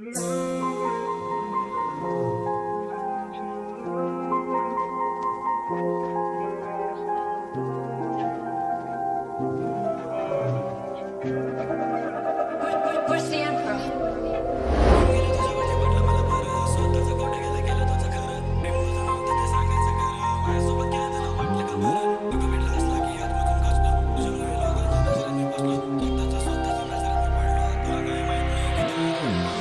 Push the emperor.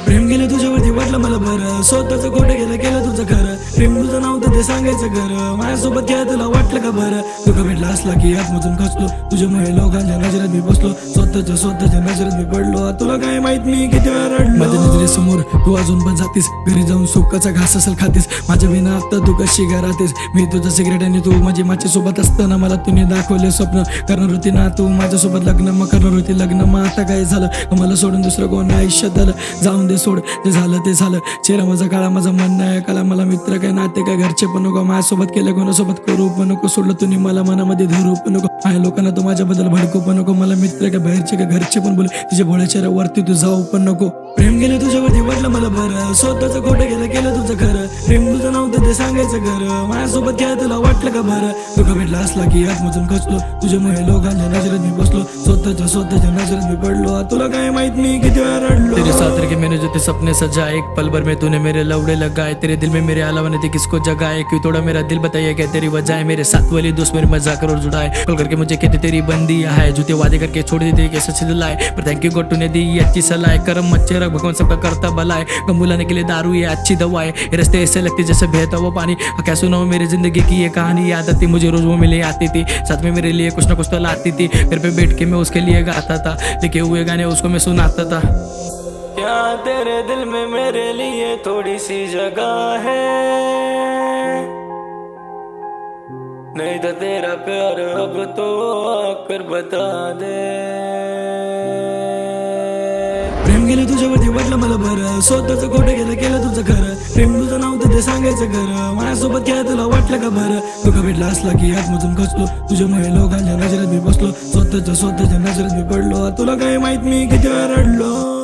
प्रेम गेलं तुझ्यावरती वाटलं मला बरं, स्वतःचं खोटं केलं तुझं खरं. प्रेम तुझं नव्हतं ते सांगायचं खरं, माझ्यासोबत काय तुला वाटलं का बरं? तुका भेटला असला की आतमधून खचलो, तुझ्यामुळे लोकांच्या नजरेत मी बसलो, स्वतःच्या नजरेत मी पडलो. तुला काय माहित मी किती वेळा रडलो. माझ्या नजरेसमोर तू अजून पण जातीस, घरी जाऊन सुखाचा घास असेल खातीस, माझ्या विना आता तू कशी राहतेस? मी तुझं सिगरेट आणि तू माझी माझ्यासोबत असताना मला तुम्ही दाखवले स्वप्न. करणार होती ना तू माझ्यासोबत लग्न, मग करणार होती लग्न, मग आता काय झालं? मला सोडून दुसरं कोण आयुष्यात आलं? जाऊन दे सोड, जे झालं ते झालं. चेहरा माझा काळा, माझं मन नाही काला. मला मित्र काय नाते काय घरचे पण नको, माझ्यासोबत केलं कोणासोबत करू पण नको. सोडलं तुम्ही मला मनामध्ये धरू पण नको, माझ्या लोकांना तू माझ्याबद्दल भडकू पण नको. मला मित्र काय बाहेरचे का घरचे पण बोल, तुझ्या भोळ्या चेहऱ्यावरती तू जाऊ पण नको. प्रेम गेलं तुझ्यावरती वाटलं मला बरं, स्वतःचं खोटं केलं तुझं खरं. प्रेम तुझं नव्हतं ते सांगायचं खरं, माझ्यासोबत काय तुला वाटलं का बरं? तुका भेटला असला की आतमधून खचलो, तुझ्यामुळे लोकांच्या नजरेत मी बसलो, स्वतःच्या नजरेत मी पडलो. तुला काय माहित मी किती वेळा रडलो. तेरे साथ रह के मैंने जो ते सपने सजाए, एक पल भर में तूने मेरे लवड़े लगाए. तेरे दिल में मेरे अलावा नहीं किसको जगाए, क्यों तोड़ा मेरा दिल बताइए क्या तेरी वजह है? मेरे साथ वाली दोस्त मेरे मजाक और जुड़ाए, कॉल करके मुझे कहते तेरी बंदी है, झूठे वादे करके छोड़ देते कैसे सिलाए. पर थैंक यू गॉड तूने दी ये अच्छी सलाह, करम अच्छे रख भगवान सबका करता भला है. गम भुलाने के लिए दारू ये अच्छी दवा है, ये रास्ते ऐसे लगते जैसे बहता हुआ पानी. क्या सुनाऊं मेरी जिंदगी की ये कहानी, याद आती मुझे रोज वो मिले आती थी, साथ में मेरे लिए कुछ ना कुछ तो लाती थी. घर पे बैठ के मैं उसके लिए गाता था, लिखे हुए गाने उसको मैं सुनाता था. क्या तेरे दिल में मेरे लिए थोड़ी सी जगह है? नहीं तो तेरा प्यार अब तो आकर बता दे. प्रेम गेलं तुझ्यावरती वाटलं मला बरं, स्वतःचं खोटं केलं तुझं खरं. प्रेम तुझं नव्हतं ते सांगायचं खरं, माझ्यासोबत काय तुला वाटलं का बरं? तुका भेटला असला की आतमधून खचलो, तुझ्यामुळे लोकांच्या नजरेत मी बसलो, स्वतःच्या नजरेत मी पडलो. तुला काय माहित मी किती वेळा रडलो.